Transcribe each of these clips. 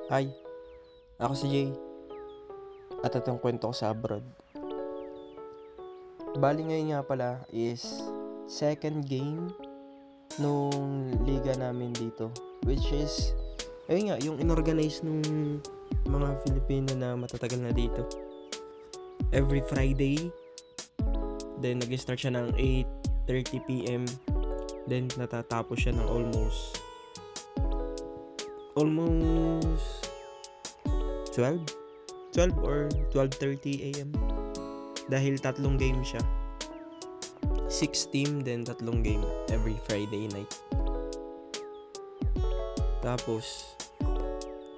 Hi, ako si Jay at itong kwento ko sa abroad. Bali ngayon nga pala is second game nung liga namin dito, which is ayun nga, yung inorganize nung mga Filipino na matatagal na dito. Every Friday, then nag-start siya ng 8:30 PM, then natatapos siya ng almost 12 or 12:30 AM, dahil tatlong game siya, 6 team, then tatlong game every Friday night. Tapos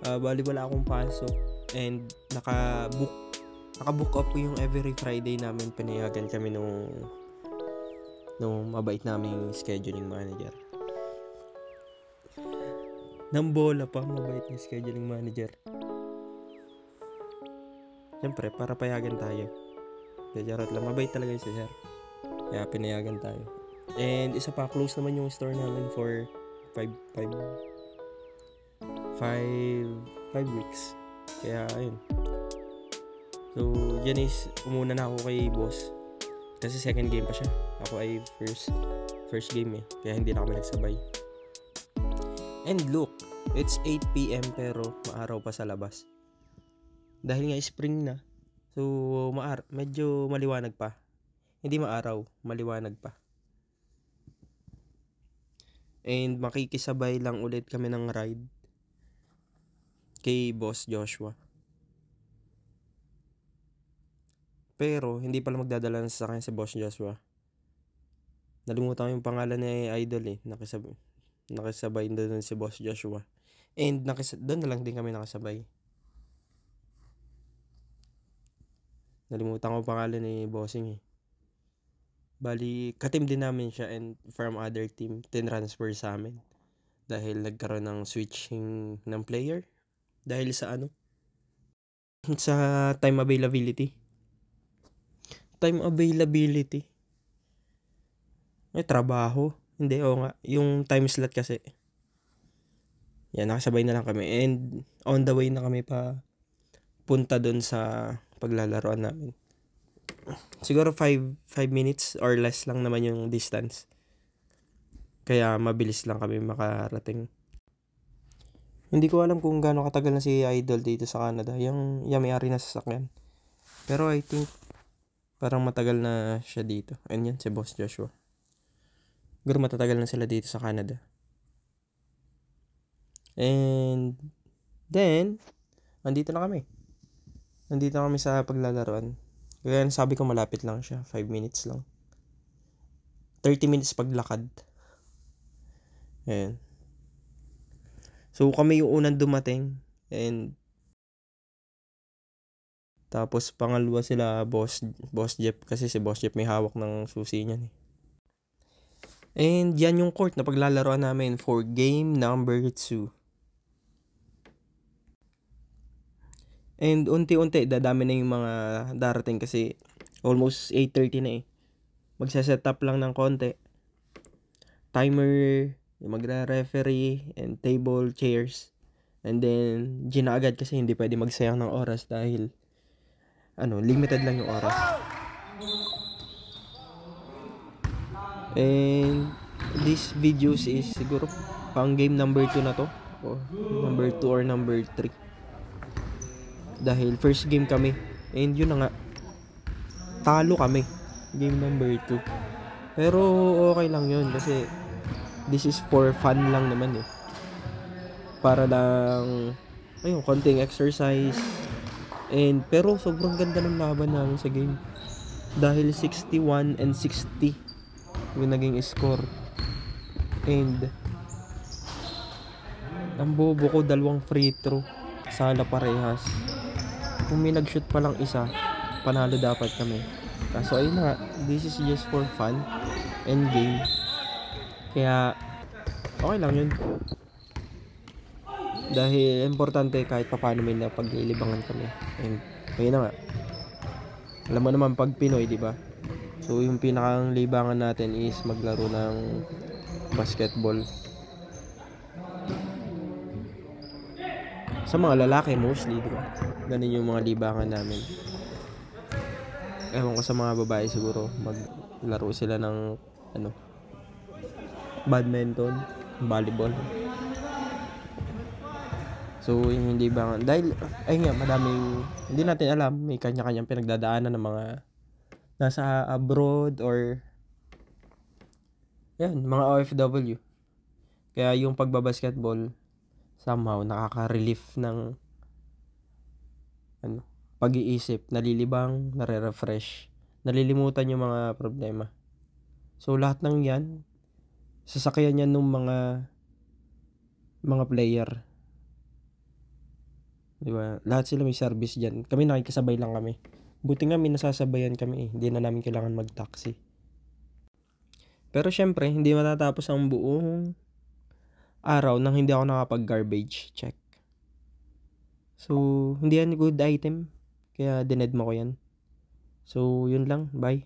bali wala akong pasok and nakabook up ko yung every Friday namin. Pinayagan kami nung mabait naming scheduling manager. Nang bola pa, mabait yung scheduling manager. Siyempre, para payagan tayo. Charot lang, mabait talaga yung si sir. Kaya pinayagan tayo. And isa pa, close naman yung store namin for 5 weeks. Kaya ayun. So, yan is, umuna na ako kay boss. Kasi second game pa siya. Ako ay first game Kaya hindi na kami nagsabay. And look, it's 8 PM pero maaraw pa sa labas. Dahil nga spring na, so medyo maliwanag pa. Hindi maaraw, maliwanag pa. And makikisabay lang ulit kami ng ride kay Boss Joshua. Pero hindi pala magdadala sa akin si Boss Joshua. Nalimutan ko yung pangalan ni Idol nakisabay doon si Boss Joshua. And doon na lang din kami nakasabay. Nalimutan ko pangalan ni Bossing Bali, katim din namin siya, and from other team, tinransfer sa amin. Dahil nagkaroon ng switching ng player. Dahil sa sa time availability. Trabaho. Hindi, nga. Yung time slot kasi. Yan, nakasabay na lang kami. And on the way na kami pa punta dun sa paglalaroan namin. Siguro 5 minutes or less lang naman yung distance. Kaya mabilis lang kami makarating. Hindi ko alam kung gaano katagal na si Idol dito sa Canada. Yung may-ari na sasakyan. Pero I think parang matagal na siya dito. And yan, si Boss Joshua. Siguro matatagal na sila dito sa Canada. And then, nandito na kami sa paglalaroan. Kaya sabi ko malapit lang siya. 5 minutes lang. 30 minutes paglakad. Ayan. So kami yung unang dumating. And tapos pangalawa sila Boss Jeff. Kasi si Boss Jeff may hawak ng susi niyan And yan yung court na paglalaroan namin for game number 2. And unti-unti dadami na yung mga darating kasi almost 8:30 na Magsa-set up lang ng konti. Timer, magre-referee, and table, chairs. And then agad kasi hindi pwede magsayang ng oras dahil limited lang yung oras. And these videos is siguro pang game number 2 na to, or number 2 or number 3. Dahil first game kami. And yun na nga, talo kami. Game number 2. Pero okay lang yun kasi this is for fun lang naman Para lang konting exercise. Pero sobrang ganda ng laban namin sa game. Dahil 61-60 yung naging score. And ang bobo ko, 2 free throw. Sala parehas. Kung may nag-shoot pa lang isa, panalo dapat kami. Kaso ayun na, this is just for fun and game. Kaya okay lang yun. Dahil importante kahit paano may napaglilibangan kami. And ayun na nga. Alam mo naman pag Pinoy, di ba? So yung pinakang libangan natin is maglaro ng basketball. Sa mga lalaki mostly, di ba? Ganun yung mga libangan namin. Ewan ko sa mga babae siguro, maglaro sila ng ano, badminton, volleyball. So, yung libangan. Dahil, ay nga, madaming, hindi natin alam, may kanya-kanyang pinagdadaanan ng mga nasa abroad or yan, mga OFW. Kaya yung pagbabasketball, somehow, nakaka-relief ng ano, pag-iisip, nalilibang, nare-refresh, nalilimutan yung mga problema. So, lahat ng yan, sasakyan yan ng mga player. Di ba? Lahat sila may service dyan. Kami nakikisabay lang kami. Buti nga may nasasabayan kami eh. Hindi na namin kailangan mag-taxi. Pero syempre, hindi matatapos ang buong araw nang hindi ako nakapag-garbage check. So, hindi yan good item. Kaya dinedma ko yan. So, yun lang. Bye.